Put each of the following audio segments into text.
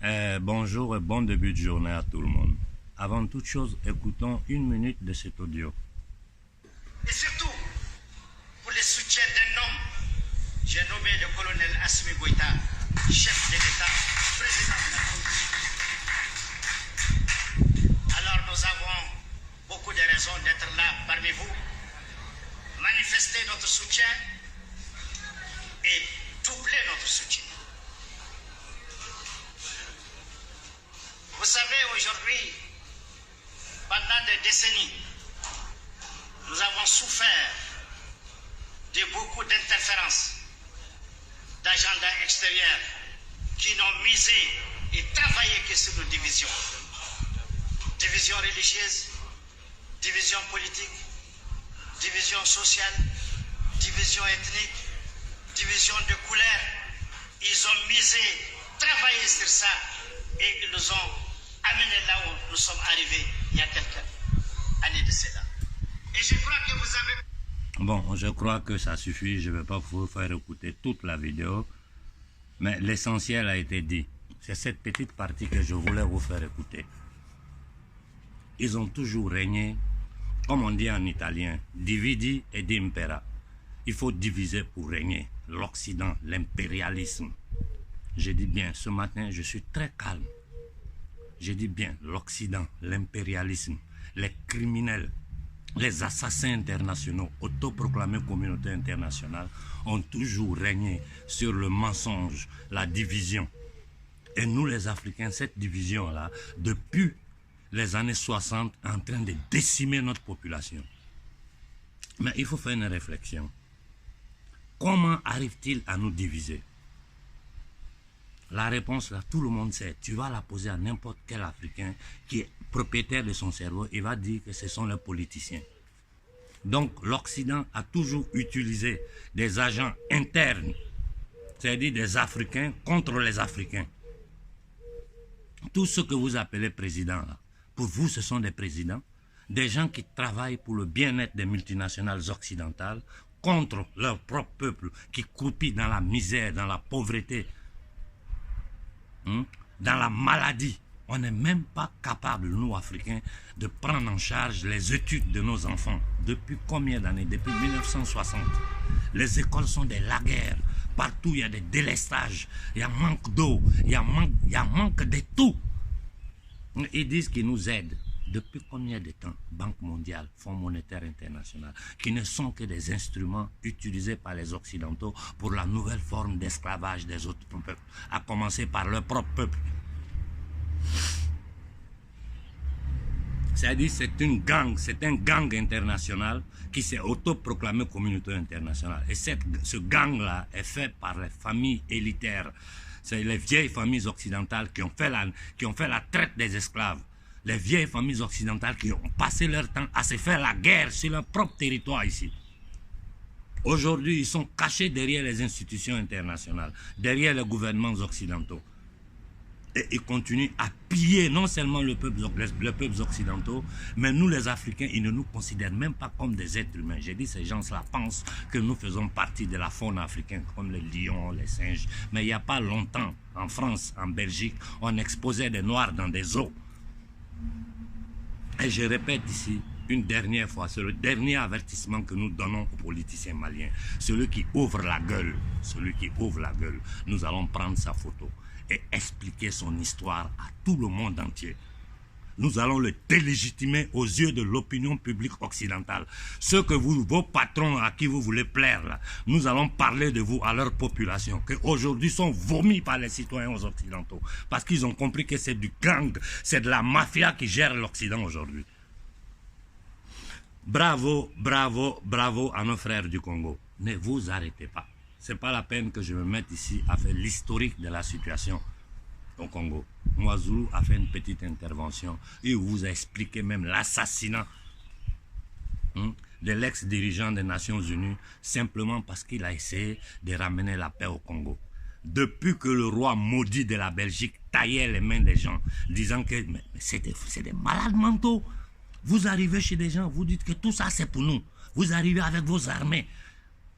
Bonjour et bon début de journée à tout le monde. Avant toute chose, écoutons une minute de cet audio. Et surtout, pour le soutien d'un homme, j'ai nommé le colonel Assimi Goïta, chef de l'État, président de la République. Alors nous avons beaucoup de raisons d'être là parmi vous, manifester notre soutien et doubler notre soutien. Vous savez, aujourd'hui, pendant des décennies, nous avons souffert de beaucoup d'interférences d'agendas extérieurs qui n'ont misé et travaillé que sur nos divisions. Division religieuse, division politique, division sociale, division ethnique, division de couleur. Ils ont misé, travaillé sur ça et ils nous ont amenés là où nous sommes arrivés il y a quelques années de cela. Et je crois que vous avez... Bon, je crois que ça suffit, je ne vais pas vous faire écouter toute la vidéo, mais l'essentiel a été dit. C'est cette petite partie que je voulais vous faire écouter. Ils ont toujours régné, comme on dit en italien, dividi et impera. Il faut diviser pour régner. L'Occident, l'impérialisme. J'ai dit bien, ce matin, je suis très calme. J'ai dit bien, l'Occident, l'impérialisme, les criminels, les assassins internationaux, autoproclamés communauté internationale, ont toujours régné sur le mensonge, la division. Et nous, les Africains, cette division-là, depuis les années 60, est en train de décimer notre population. Mais il faut faire une réflexion. Comment arrive-t-il à nous diviser? La réponse, là, tout le monde sait. Tu vas la poser à n'importe quel Africain qui est propriétaire de son cerveau. Il va dire que ce sont les politiciens. Donc, l'Occident a toujours utilisé des agents internes, c'est-à-dire des Africains contre les Africains. Tout ce que vous appelez président, là, pour vous, ce sont des présidents, des gens qui travaillent pour le bien-être des multinationales occidentales contre leur propre peuple qui croupit dans la misère, dans la pauvreté, dans la maladie. On n'est même pas capable, nous Africains, de prendre en charge les études de nos enfants. Depuis combien d'années? Depuis 1960. Les écoles sont des laguerres. Partout, il y a des délestages. Il y a manque d'eau. Il y a manque de tout. Ils disent qu'ils nous aident. Depuis combien de temps? Banque mondiale, Fonds monétaire international, qui ne sont que des instruments utilisés par les Occidentaux pour la nouvelle forme d'esclavage des autres peuples, à commencer par leur propre peuple. C'est-à-dire c'est un gang international qui s'est autoproclamé communauté internationale. Et ce gang-là est fait par les familles élitaires. C'est les vieilles familles occidentales qui ont fait la traite des esclaves. Les vieilles familles occidentales qui ont passé leur temps à se faire la guerre sur leur propre territoire ici. Aujourd'hui, ils sont cachés derrière les institutions internationales, derrière les gouvernements occidentaux. Et ils continuent à piller non seulement les peuples occidentaux, mais nous les Africains, ils ne nous considèrent même pas comme des êtres humains. J'ai dit, ces gens-là pensent que nous faisons partie de la faune africaine, comme les lions, les singes. Mais il n'y a pas longtemps, en France, en Belgique, on exposait des Noirs dans des zoos. Et je répète ici, une dernière fois, c'est le dernier avertissement que nous donnons aux politiciens maliens. Celui qui ouvre la gueule, nous allons prendre sa photo et expliquer son histoire à tout le monde entier. Nous allons le délégitimer aux yeux de l'opinion publique occidentale. Ceux que vos patrons à qui vous voulez plaire, là, nous allons parler de vous à leur population, qui aujourd'hui sont vomis par les citoyens occidentaux, parce qu'ils ont compris que c'est du gang, c'est de la mafia qui gère l'Occident aujourd'hui. Bravo, bravo, bravo à nos frères du Congo. Ne vous arrêtez pas. Ce n'est pas la peine que je me mette ici à faire l'historique de la situation au Congo. Mouazoulou a fait une petite intervention et vous a expliqué même l'assassinat de l'ex-dirigeant des Nations Unies simplement parce qu'il a essayé de ramener la paix au Congo. Depuis que le roi maudit de la Belgique taillait les mains des gens, disant que c'est des malades mentaux. Vous arrivez chez des gens, vous dites que tout ça c'est pour nous. Vous arrivez avec vos armées.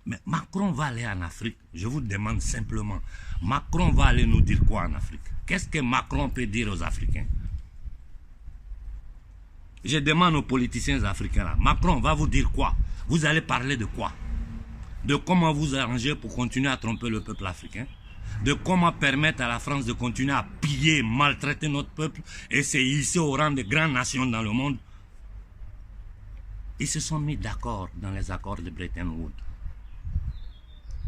Mais Macron va aller en Afrique. Je vous demande simplement, Macron va aller nous dire quoi en Afrique? Qu'est-ce que Macron peut dire aux Africains? Je demande aux politiciens africains là, Macron va vous dire quoi? Vous allez parler de quoi? De comment vous arranger pour continuer à tromper le peuple africain? De comment permettre à la France de continuer à piller, maltraiter notre peuple et se hisser au rang de grandes nations dans le monde? Ils se sont mis d'accord dans les accords de Bretton Woods.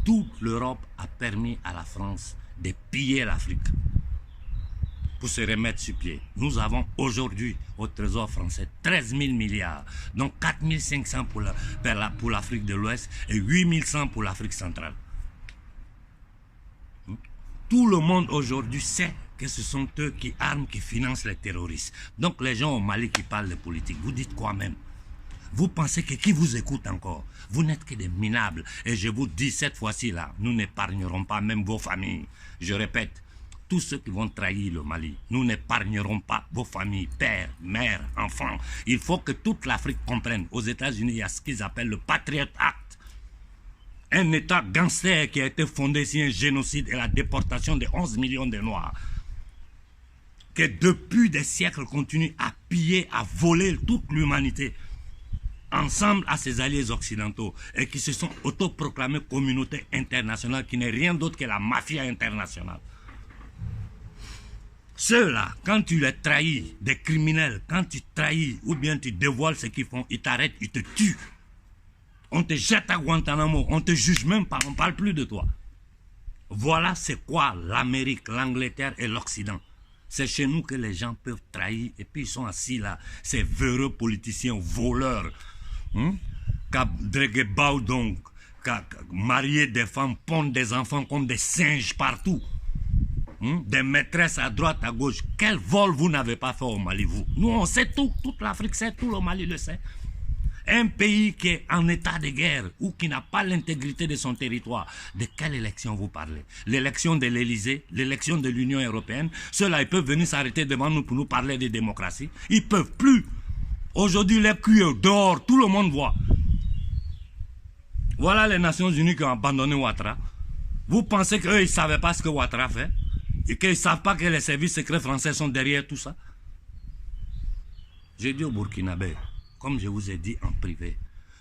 Toute l'Europe a permis à la France de piller l'Afrique pour se remettre sur pied. Nous avons aujourd'hui au Trésor français 13 000 milliards, dont 4 500 pour l'Afrique de l'Ouest et 8 100 pour l'Afrique centrale. Tout le monde aujourd'hui sait que ce sont eux qui arment, qui financent les terroristes. Donc les gens au Mali qui parlent de politique, vous dites quoi même? Vous pensez que qui vous écoute encore? Vous n'êtes que des minables. Et je vous dis cette fois-ci là, nous n'épargnerons pas même vos familles. Je répète, tous ceux qui vont trahir le Mali, nous n'épargnerons pas vos familles, pères, mères, enfants. Il faut que toute l'Afrique comprenne. Aux États-Unis, il y a ce qu'ils appellent le Patriot Act. Un État gangster qui a été fondé sur un génocide et la déportation de 11 millions de Noirs. Que depuis des siècles continue à piller, à voler toute l'humanité. Ensemble à ses alliés occidentaux et qui se sont autoproclamés communauté internationale qui n'est rien d'autre que la mafia internationale. Ceux-là, quand tu les trahis, des criminels, quand tu trahis ou bien tu dévoiles ce qu'ils font, ils t'arrêtent, ils te tuent. On te jette à Guantanamo, on te juge même pas, on ne parle plus de toi. Voilà c'est quoi l'Amérique, l'Angleterre et l'Occident. C'est chez nous que les gens peuvent trahir et puis ils sont assis là, ces véreux politiciens voleurs. Donc, marier des femmes, pondre des enfants comme des singes partout. Des maîtresses à droite, à gauche. Quel vol vous n'avez pas fait au Mali, vous? Nous, on sait tout. Toute l'Afrique sait, tout le Mali le sait. Un pays qui est en état de guerre ou qui n'a pas l'intégrité de son territoire, de quelle élection vous parlez? L'élection de l'Élysée, l'élection de l'Union européenne. Ceux-là, ils peuvent venir s'arrêter devant nous pour nous parler de démocratie. Ils ne peuvent plus. Aujourd'hui, les culs dehors, tout le monde voit. Voilà les Nations Unies qui ont abandonné Ouattara. Vous pensez qu'eux, ils ne savaient pas ce que Ouattara fait? Et qu'ils ne savent pas que les services secrets français sont derrière tout ça? J'ai dit aux Burkinabés, comme je vous ai dit en privé,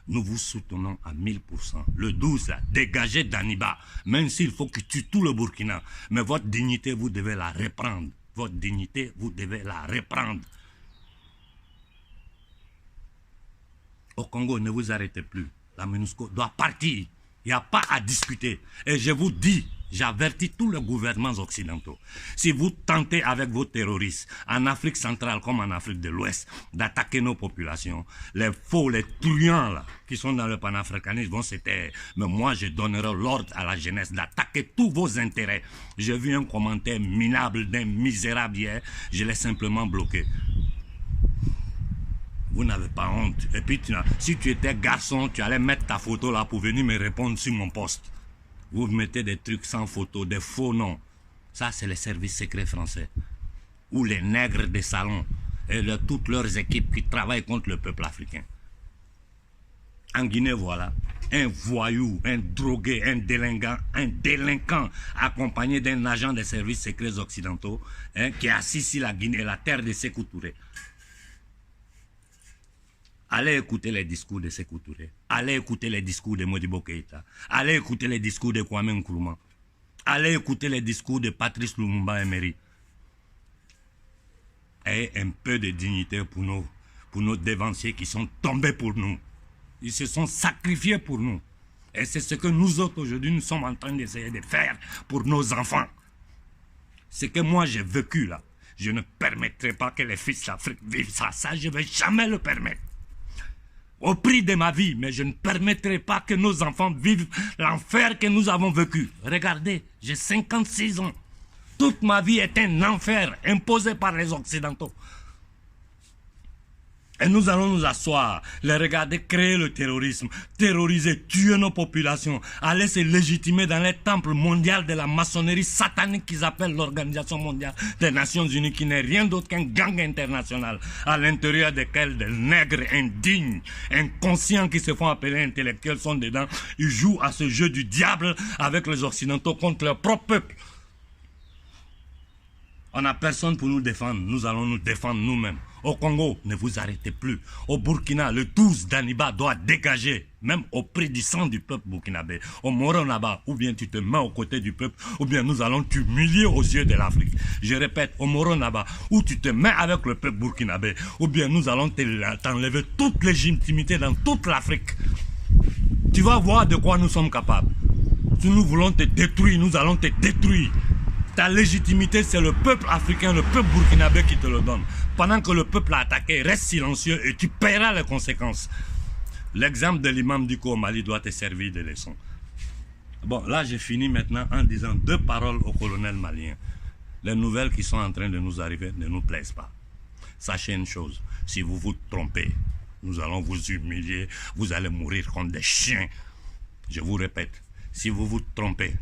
nous vous soutenons à 1000%. Le 12, là, dégagez Daniba, même s'il faut qu'il tue tout le Burkina. Mais votre dignité, vous devez la reprendre. Votre dignité, vous devez la reprendre. Au Congo, ne vous arrêtez plus. La MONUSCO doit partir. Il n'y a pas à discuter. Et je vous dis, j'avertis tous les gouvernements occidentaux. Si vous tentez avec vos terroristes, en Afrique centrale comme en Afrique de l'Ouest, d'attaquer nos populations, les faux, les truands là, qui sont dans le panafricanisme vont se taire. Mais moi, je donnerai l'ordre à la jeunesse d'attaquer tous vos intérêts. J'ai vu un commentaire minable d'un misérable hier, je l'ai simplement bloqué. Vous n'avez pas honte. Et puis, si tu étais garçon, tu allais mettre ta photo là pour venir me répondre sur mon poste. Vous mettez des trucs sans photo, des faux noms. Ça, c'est les services secrets français. Ou les nègres des salons. Et toutes leurs équipes qui travaillent contre le peuple africain. En Guinée, voilà. Un voyou, un drogué, un délinquant accompagné d'un agent des services secrets occidentaux qui est assis sur la Guinée, la terre de Sékou Touré. Allez écouter les discours de Sékou Touré. Allez écouter les discours de Modibo Keïta. Allez écouter les discours de Kwame Nkrumah. Allez écouter les discours de Patrice Lumumba Emery. Et un peu de dignité pour nos dévanciers qui sont tombés pour nous. Ils se sont sacrifiés pour nous. Et c'est ce que nous autres aujourd'hui nous sommes en train d'essayer de faire pour nos enfants. Ce que moi j'ai vécu là, je ne permettrai pas que les fils d'Afrique vivent ça. Ça, je ne vais jamais le permettre. Au prix de ma vie, mais je ne permettrai pas que nos enfants vivent l'enfer que nous avons vécu. Regardez, j'ai 56 ans. Toute ma vie est un enfer imposé par les Occidentaux. Et nous allons nous asseoir, les regarder créer le terrorisme, terroriser, tuer nos populations, aller se légitimer dans les temples mondiaux de la maçonnerie satanique qu'ils appellent l'Organisation mondiale des Nations Unies, qui n'est rien d'autre qu'un gang international, à l'intérieur desquels des nègres indignes, inconscients qui se font appeler intellectuels sont dedans. Ils jouent à ce jeu du diable avec les Occidentaux contre leur propre peuple. On n'a personne pour nous défendre. Nous allons nous défendre nous-mêmes. Au Congo, ne vous arrêtez plus. Au Burkina, le 12 d'Aniba doit dégager, même au prix du sang du peuple burkinabé. Au Moronaba, ou bien tu te mets aux côtés du peuple, ou bien nous allons t'humilier aux yeux de l'Afrique. Je répète, au Moronaba, ou tu te mets avec le peuple burkinabé, ou bien nous allons t'enlever toute légitimité dans toute l'Afrique. Tu vas voir de quoi nous sommes capables. Si nous voulons te détruire, nous allons te détruire. Ta légitimité, c'est le peuple africain, le peuple burkinabé qui te le donne. Pendant que le peuple a attaqué, reste silencieux et tu paieras les conséquences. L'exemple de l'imam Diko au Mali doit te servir de leçon. Bon, là, j'ai fini maintenant en disant 2 paroles au colonel malien. Les nouvelles qui sont en train de nous arriver ne nous plaisent pas. Sachez une chose, si vous vous trompez, nous allons vous humilier, vous allez mourir comme des chiens. Je vous répète, si vous vous trompez,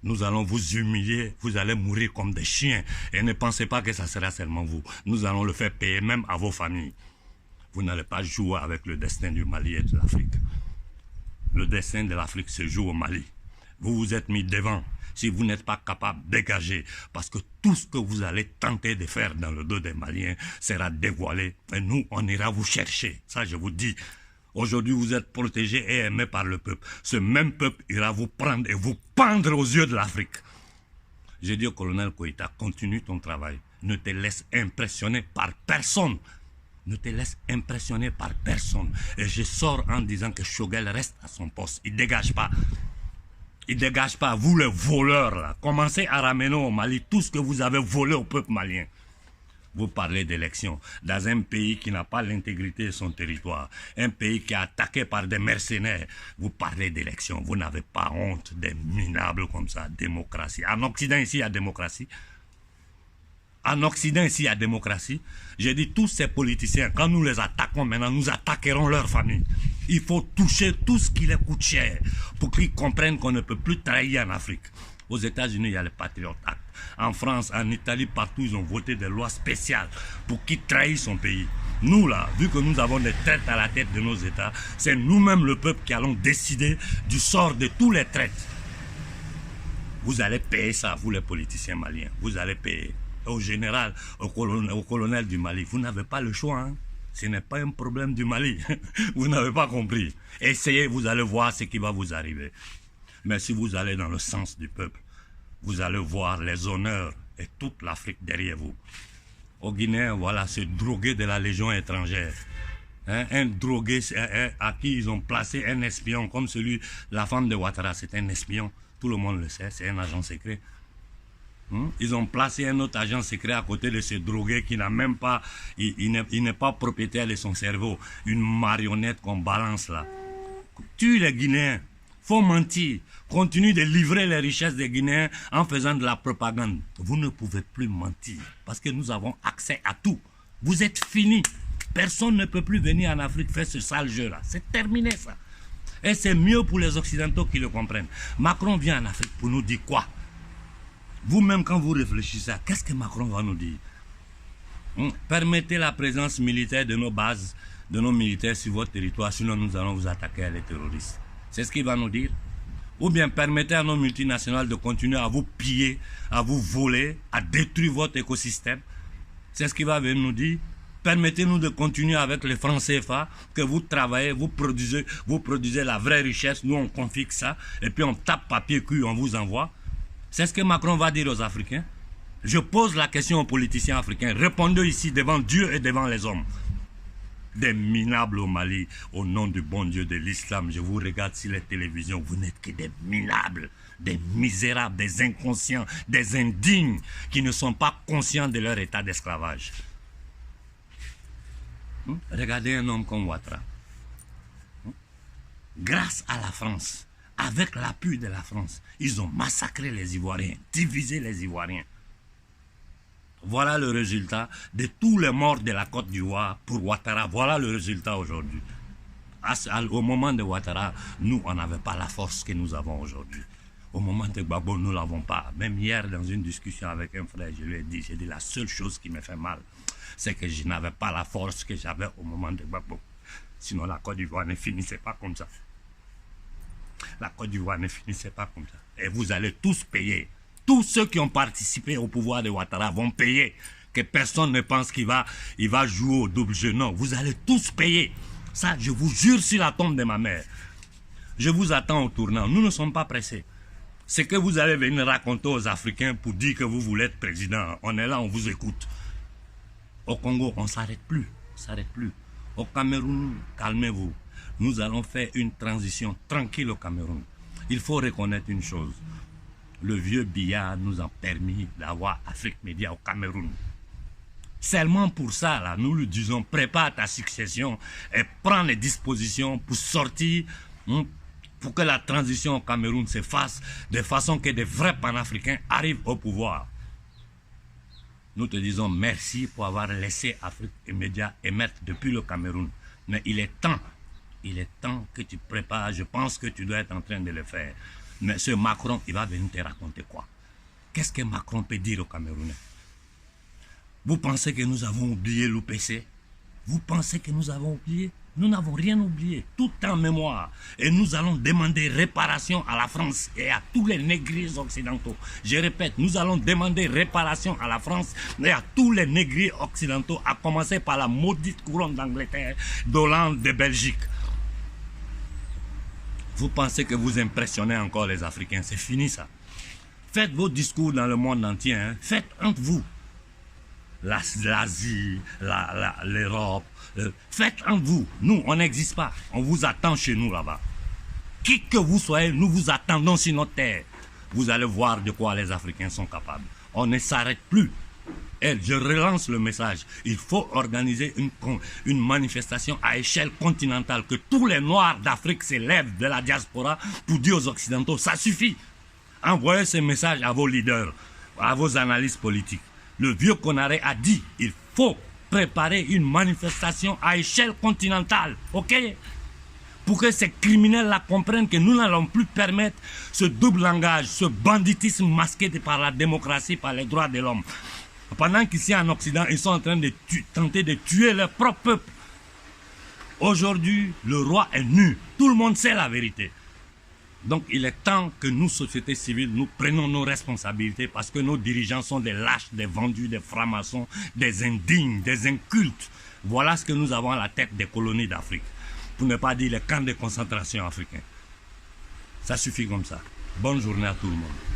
nous allons vous humilier, vous allez mourir comme des chiens. Et ne pensez pas que ça sera seulement vous. Nous allons le faire payer même à vos familles. Vous n'allez pas jouer avec le destin du Mali et de l'Afrique. Le destin de l'Afrique se joue au Mali. Vous vous êtes mis devant. Si vous n'êtes pas capable, dégagez. Parce que tout ce que vous allez tenter de faire dans le dos des Maliens sera dévoilé. Et nous, on ira vous chercher. Ça, je vous dis. Aujourd'hui, vous êtes protégés et aimés par le peuple. Ce même peuple ira vous prendre et vous pendre aux yeux de l'Afrique. J'ai dit au colonel Koïta, continue ton travail. Ne te laisse impressionner par personne. Ne te laisse impressionner par personne. Et je sors en disant que Choguel reste à son poste. Il ne dégage pas. Il ne dégage pas. Vous les voleurs, là. Commencez à ramener au Mali tout ce que vous avez volé au peuple malien. Vous parlez d'élections dans un pays qui n'a pas l'intégrité de son territoire, un pays qui est attaqué par des mercenaires. Vous parlez d'élections, vous n'avez pas honte des minables comme ça, démocratie. En Occident, ici, il y a démocratie. En Occident, ici, il y a démocratie. J'ai dit, tous ces politiciens, quand nous les attaquons maintenant, nous attaquerons leur famille. Il faut toucher tout ce qui les coûte cher pour qu'ils comprennent qu'on ne peut plus trahir en Afrique. Aux États-Unis, il y a le Patriot Act. En France, en Italie, partout, ils ont voté des lois spéciales pour qui trahit son pays. Nous, là, vu que nous avons des traites à la tête de nos États, c'est nous-mêmes, le peuple, qui allons décider du sort de tous les traites. Vous allez payer ça, vous les politiciens maliens. Vous allez payer. Au général, au colonel du Mali, vous n'avez pas le choix. Hein? Ce n'est pas un problème du Mali. Vous n'avez pas compris. Essayez, vous allez voir ce qui va vous arriver. Mais si vous allez dans le sens du peuple, vous allez voir les honneurs et toute l'Afrique derrière vous. Au Guinée, voilà, ce drogué de la Légion étrangère. Hein, un drogué à qui ils ont placé un espion, comme celui, la femme de Ouattara, c'est un espion. Tout le monde le sait, c'est un agent secret. Ils ont placé un autre agent secret à côté de ce drogué qui n'a même pas, il n'est pas propriétaire de son cerveau. Une marionnette qu'on balance là. Tue les Guinéens. Faut mentir. Continue de livrer les richesses des Guinéens en faisant de la propagande. Vous ne pouvez plus mentir parce que nous avons accès à tout. Vous êtes finis. Personne ne peut plus venir en Afrique faire ce sale jeu-là. C'est terminé ça. Et c'est mieux pour les Occidentaux qui le comprennent. Macron vient en Afrique pour nous dire quoi? Vous-même, quand vous réfléchissez à qu'est-ce que Macron va nous dire? Permettez la présence militaire de nos bases, de nos militaires sur votre territoire, sinon nous allons vous attaquer à les terroristes. C'est ce qu'il va nous dire. Ou bien permettez à nos multinationales de continuer à vous piller, à vous voler, à détruire votre écosystème. C'est ce qu'il va venir nous dire. Permettez-nous de continuer avec les francs CFA, que vous travaillez, vous produisez la vraie richesse, nous on confisque ça, et puis on tape papier cul, on vous envoie. C'est ce que Macron va dire aux Africains. Je pose la question aux politiciens africains. Répondez ici devant Dieu et devant les hommes. Des minables au Mali, au nom du bon Dieu de l'islam. Je vous regarde sur les télévisions, vous n'êtes que des minables, des misérables, des inconscients, des indignes qui ne sont pas conscients de leur état d'esclavage. Regardez un homme comme Ouattara. Grâce à la France, avec l'appui de la France, ils ont massacré les Ivoiriens, divisé les Ivoiriens. Voilà le résultat de tous les morts de la Côte d'Ivoire pour Ouattara. Voilà le résultat aujourd'hui. Au moment de Ouattara, nous, on n'avait pas la force que nous avons aujourd'hui. Au moment de Gbagbo, nous ne l'avons pas. Même hier, dans une discussion avec un frère, je lui ai dit, la seule chose qui me fait mal, c'est que je n'avais pas la force que j'avais au moment de Gbagbo. Sinon, la Côte d'Ivoire ne finissait pas comme ça. La Côte d'Ivoire ne finissait pas comme ça. Et vous allez tous payer. Tous ceux qui ont participé au pouvoir de Ouattara vont payer. Que personne ne pense qu'il va jouer au double jeu. Non, vous allez tous payer. Ça, je vous jure sur la tombe de ma mère. Je vous attends au tournant. Nous ne sommes pas pressés. C'est que vous allez venir raconter aux Africains pour dire que vous voulez être président. On est là, on vous écoute. Au Congo, on ne s'arrête plus. On s'arrête plus. Au Cameroun, calmez-vous. Nous allons faire une transition tranquille au Cameroun. Il faut reconnaître une chose. Le vieux billard nous a permis d'avoir Afrique Média au Cameroun. Seulement pour ça, là, nous lui disons, prépare ta succession et prends les dispositions pour sortir, pour que la transition au Cameroun se fasse de façon que des vrais panafricains arrivent au pouvoir. Nous te disons merci pour avoir laissé Afrique Média émettre depuis le Cameroun. Mais il est temps que tu prépares, je pense que tu dois être en train de le faire. Mais ce Macron, il va venir te raconter quoi? Qu'est-ce que Macron peut dire aux Camerounais? Vous pensez que nous avons oublié l'UPC? Vous pensez que nous avons oublié? Nous n'avons rien oublié, tout en mémoire. Et nous allons demander réparation à la France et à tous les négriers occidentaux. Je répète, nous allons demander réparation à la France et à tous les négriers occidentaux, à commencer par la maudite couronne d'Angleterre, d'Hollande, de Belgique. Vous pensez que vous impressionnez encore les Africains? C'est fini ça. Faites vos discours dans le monde entier. Hein. Faites entre vous. L'Asie, l'Europe. Faites entre vous. Nous, on n'existe pas. On vous attend chez nous là-bas. Qui que vous soyez, nous vous attendons sur notre terre. Vous allez voir de quoi les Africains sont capables. On ne s'arrête plus. Et je relance le message. Il faut organiser une manifestation à échelle continentale. Que tous les Noirs d'Afrique s'élèvent de la diaspora pour dire aux Occidentaux, ça suffit. Envoyez ce message à vos leaders, à vos analystes politiques. Le vieux Konaré a dit, il faut préparer une manifestation à échelle continentale, ok? Pour que ces criminels-là comprennent que nous n'allons plus permettre ce double langage, ce banditisme masqué par la démocratie, par les droits de l'homme. Pendant qu'ici en Occident, ils sont en train de tenter de tuer leur propre peuple. Aujourd'hui, le roi est nu. Tout le monde sait la vérité. Donc il est temps que nous, société civile, nous prenions nos responsabilités parce que nos dirigeants sont des lâches, des vendus, des francs-maçons, des indignes, des incultes. Voilà ce que nous avons à la tête des colonies d'Afrique. Pour ne pas dire les camps de concentration africains. Ça suffit comme ça. Bonne journée à tout le monde.